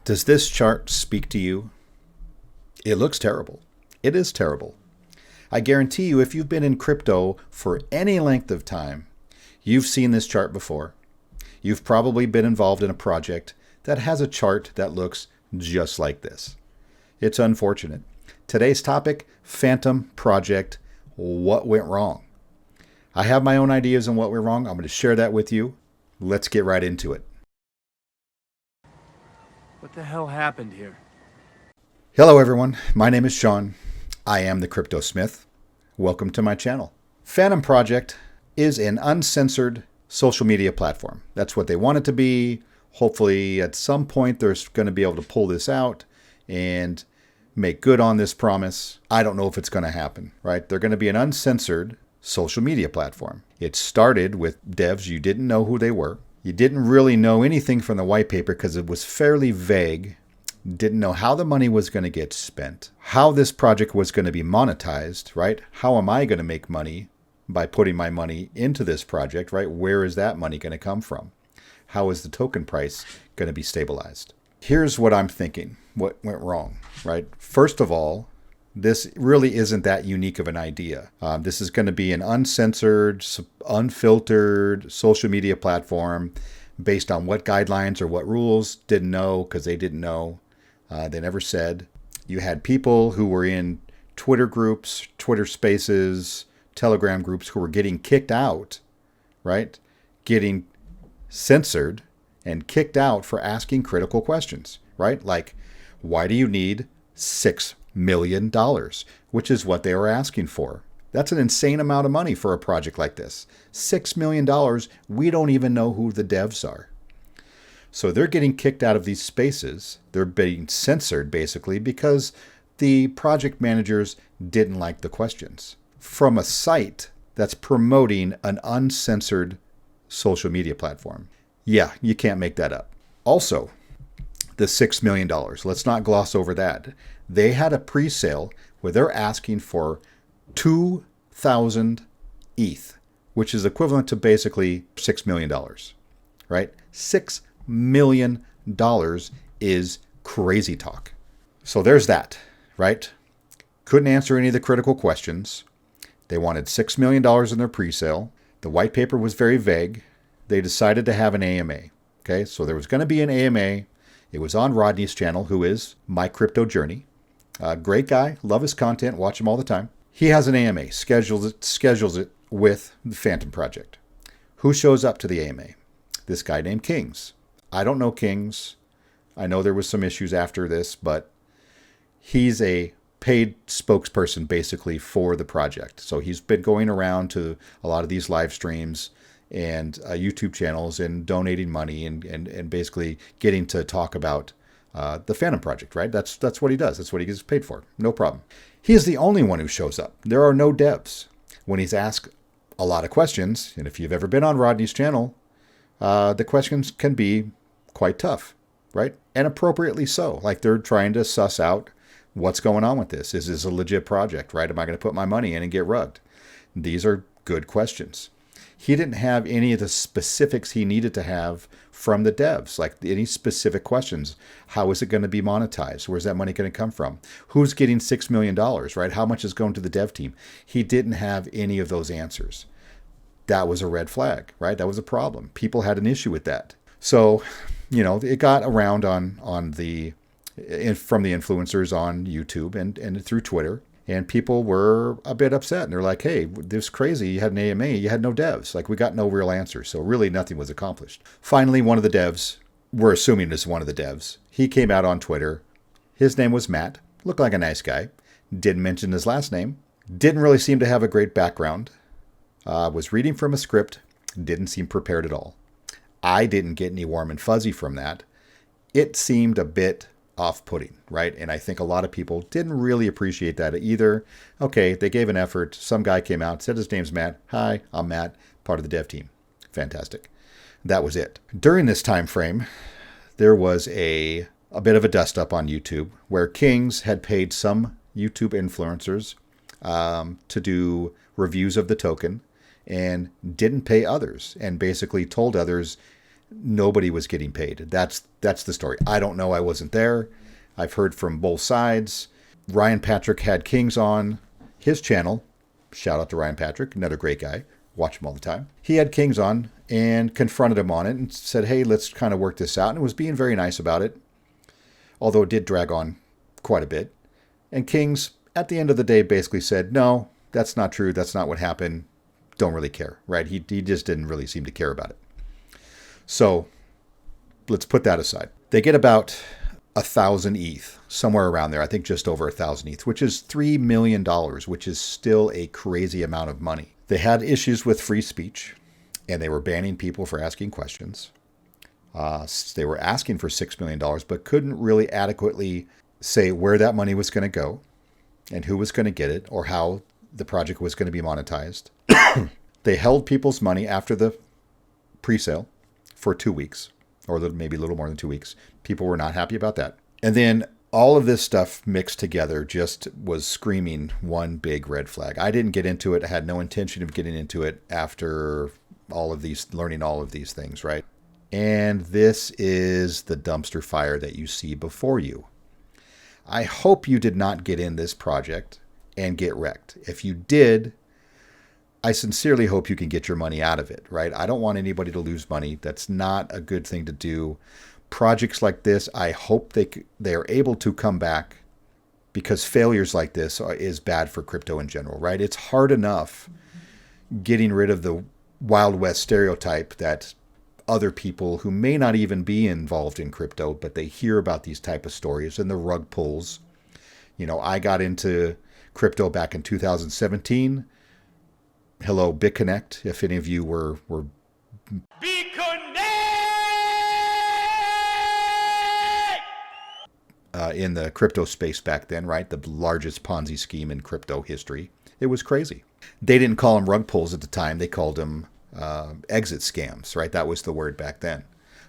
Does this chart speak to you? It looks terrible. It is terrible. I guarantee you, if you've been in crypto for any length of time, you've seen this chart before. You've probably been involved in a project that has a chart that looks just like this. It's unfortunate. Today's topic, Fantom project, what went wrong? I have my own ideas on what went wrong. I'm going to share that with you. Let's get right into it. What the hell happened here? Hello everyone, my name is Sean. I am the Crypto Smith. Welcome to my channel. Fantom Project is an uncensored social media platform. That's what they want it to be. Hopefully at some point they're going to be able to pull this out and make good on this promise. I don't know if it's going to happen, right? They're going to be an uncensored social media platform. It started with devs you didn't know who they were. You didn't really know anything from the white paper because it was fairly vague. Didn't know how the money was going to get spent, how this project was going to be monetized, right? How am I going to make money by putting my money into this project, right? Where is that money going to come from? How is the token price going to be stabilized? Here's what I'm thinking, what went wrong, right? First of all, this really isn't that unique of an idea. This is going to be an uncensored, unfiltered social media platform based on what guidelines or what rules. Didn't know because they didn't know. They never said. You had people who were in Twitter groups, Twitter spaces, Telegram groups who were getting kicked out, right? Getting censored and kicked out for asking critical questions, right? Like, why do you need $6 million, which is what they were asking for? That's an insane amount of money for a project like this. $6 million, we don't even know who the devs are. So they're getting kicked out of these spaces. They're being censored basically because the project managers didn't like the questions. From a site that's promoting an uncensored social media platform. Yeah, you can't make that up. Also, the $6 million. Let's not gloss over that. They had a pre-sale where they're asking for 2,000 ETH, which is equivalent to basically $6 million, right? $6 million is crazy talk. So there's that, right? Couldn't answer any of the critical questions. They wanted $6 million in their pre-sale. The white paper was very vague. They decided to have an AMA. Okay, so there was going to be an AMA. It was on Rodney's channel, who is My Crypto Journey. Great guy, love his content, watch him all the time. He has an AMA, schedules it with the Fantom Project. Who shows up to the AMA? This guy named Kings. I don't know Kings. I know there was some issues after this, but he's a paid spokesperson basically for the project. So he's been going around to a lot of these live streams and YouTube channels and donating money and basically getting to talk about the Fantom Project, right? That's what he does. That's what he gets paid for. No problem. He is the only one who shows up. There are no devs. When he's asked a lot of questions, and if you've ever been on Rodney's channel, the questions can be quite tough, right? And appropriately so. Like they're trying to suss out what's going on with this. Is this a legit project, right? Am I going to put my money in and get rugged? These are good questions. He didn't have any of the specifics he needed to have from the devs, like any specific questions. How is it going to be monetized? Where's that money going to come from? Who's getting $6 million, right? How much is going to the dev team? He didn't have any of those answers. That was a red flag, right? That was a problem. People had an issue with that. So, it got around from the influencers on YouTube and through Twitter. And people were a bit upset. And they're like, hey, this is crazy. You had an AMA. You had no devs. Like, we got no real answers. So really nothing was accomplished. Finally, one of the devs, we're assuming it's one of the devs, he came out on Twitter. His name was Matt. Looked like a nice guy. Didn't mention his last name. Didn't really seem to have a great background. Was reading from a script. Didn't seem prepared at all. I didn't get any warm and fuzzy from that. It seemed a bit off-putting, right? And I think a lot of people didn't really appreciate that either. Okay, they gave an effort. Some guy came out, said his name's Matt. Hi, I'm Matt, part of the dev team. Fantastic. That was it. During this time frame, there was a bit of a dust-up on YouTube where Kings had paid some YouTube influencers to do reviews of the token and didn't pay others and basically told others nobody was getting paid. That's the story. I don't know. I wasn't there. I've heard from both sides. Ryan Patrick had Kings on his channel. Shout out to Ryan Patrick, another great guy. Watch him all the time. He had Kings on and confronted him on it and said, hey, let's kind of work this out. And was being very nice about it, although it did drag on quite a bit. And Kings, at the end of the day, basically said, no, that's not true. That's not what happened. Don't really care, right? He just didn't really seem to care about it. So let's put that aside. They get about 1,000 ETH, somewhere around there. I think just over 1,000 ETH, which is $3 million, which is still a crazy amount of money. They had issues with free speech, and they were banning people for asking questions. They were asking for $6 million, but couldn't really adequately say where that money was going to go and who was going to get it or how the project was going to be monetized. They held people's money after the pre-sale for 2 weeks, or maybe a little more than 2 weeks. People were not happy about that. And then all of this stuff mixed together just was screaming one big red flag. I didn't get into it. I had no intention of getting into it after learning all of these things, right? And this is the dumpster fire that you see before you. I hope you did not get in this project and get wrecked. If you did, I sincerely hope you can get your money out of it, right? I don't want anybody to lose money. That's not a good thing to do. Projects like this, I hope they are able to come back, because failures like this is bad for crypto in general, right? It's hard enough getting rid of the Wild West stereotype that other people who may not even be involved in crypto, but they hear about these type of stories and the rug pulls. You know, I got into crypto back in 2017. Hello, BitConnect, if any of you were in the crypto space back then, right? The largest Ponzi scheme in crypto history. It was crazy. They didn't call them rug pulls at the time. They called them exit scams, right? That was the word back then.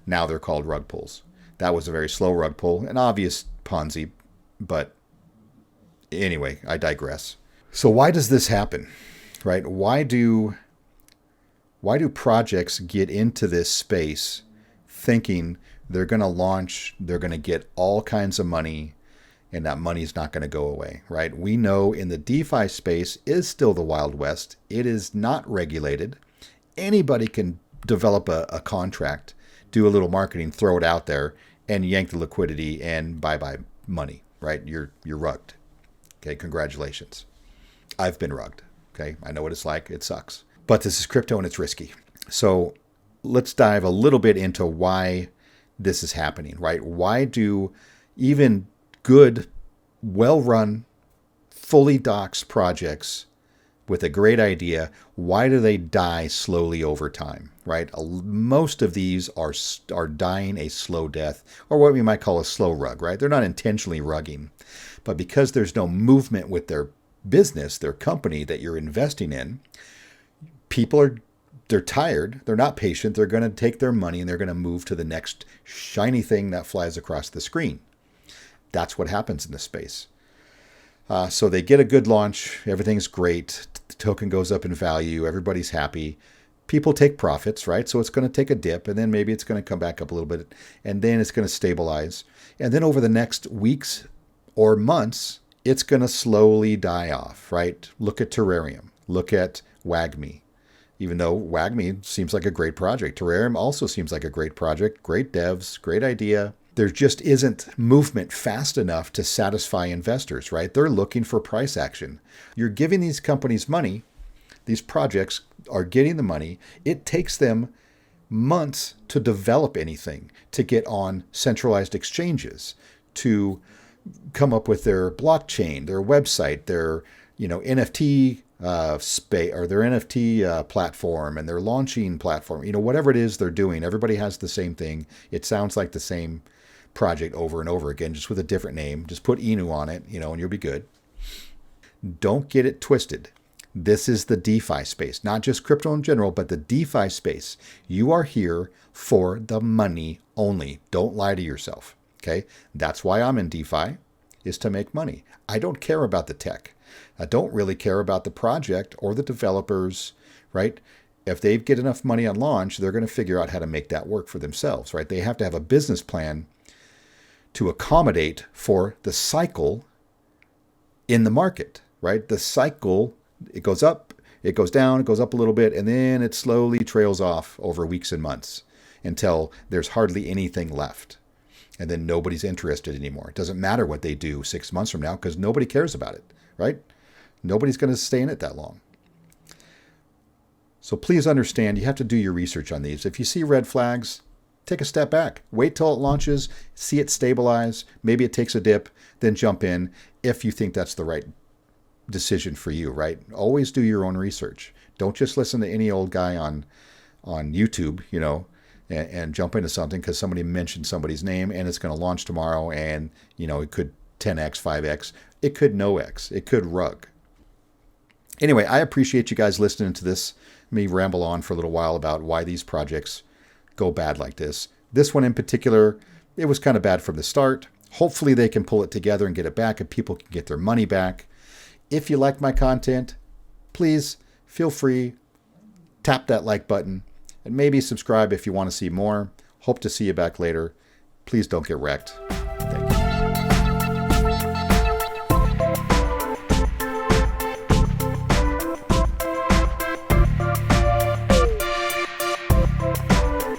Now they're called rug pulls. That was a very slow rug pull, an obvious Ponzi, but anyway, I digress. So why does this happen, right? Why do projects get into this space thinking they're going to launch, they're going to get all kinds of money, and that money's not going to go away, right? We know in the DeFi space is still the Wild West. It is not regulated. Anybody can develop a contract, do a little marketing, throw it out there, and yank the liquidity and bye-bye money, right? You're rugged. Okay, congratulations. I've been rugged. Okay, I know what it's like. It sucks. But this is crypto and it's risky. So let's dive a little bit into why this is happening, right? Why do even good, well-run, fully doxed projects with a great idea, why do they die slowly over time, right? Most of these are dying a slow death, or what we might call a slow rug, right? They're not intentionally rugging, but because there's no movement with their business, their company that you're investing in, they're tired, they're not patient, they're going to take their money and they're going to move to the next shiny thing that flies across the screen. That's what happens in this space. So they get a good launch, everything's great, the token goes up in value, everybody's happy. People take profits, right? So it's going to take a dip, and then maybe it's going to come back up a little bit, and then it's going to stabilize. And then over the next weeks or months, it's going to slowly die off, right? Look at Terrarium. Look at Wagmi. Even though Wagmi seems like a great project, Terrarium also seems like a great project, great devs, great idea. There just isn't movement fast enough to satisfy investors, right? They're looking for price action. You're giving these companies money. These projects are getting the money. It takes them months to develop anything, to get on centralized exchanges, to come up with their blockchain, their website, their NFT space, or their NFT platform, and their launching platform. Whatever it is they're doing, everybody has the same thing. It sounds like the same project over and over again, just with a different name. Just put Inu on it, and you'll be good. Don't get it twisted. This is the DeFi space, not just crypto in general, but the DeFi space. You are here for the money only. Don't lie to yourself. Okay? That's why I'm in DeFi, is to make money. I don't care about the tech. I don't really care about the project or the developers, right? if they get enough money on launch, they're going to figure out how to make that work for themselves, right? They have to have a business plan to accommodate for the cycle in the market, right? The cycle, it goes up, it goes down, it goes up a little bit, and then it slowly trails off over weeks and months until there's hardly anything left. And then nobody's interested anymore. It doesn't matter what they do 6 months from now because nobody cares about it, right? Nobody's going to stay in it that long. So please understand, you have to do your research on these. If you see red flags, take a step back. Wait till it launches, see it stabilize. Maybe it takes a dip, then jump in if you think that's the right decision for you, right? Always do your own research. Don't just listen to any old guy on YouTube, and jump into something because somebody mentioned somebody's name and it's going to launch tomorrow and, it could 10x, 5x. It could no x. It could rug. Anyway, I appreciate you guys listening to this, me ramble on for a little while about why these projects go bad like this. This one in particular, it was kind of bad from the start. Hopefully they can pull it together and get it back and people can get their money back. If you like my content, please feel free, tap that like button and maybe subscribe if you want to see more. Hope to see you back later. Please don't get wrecked.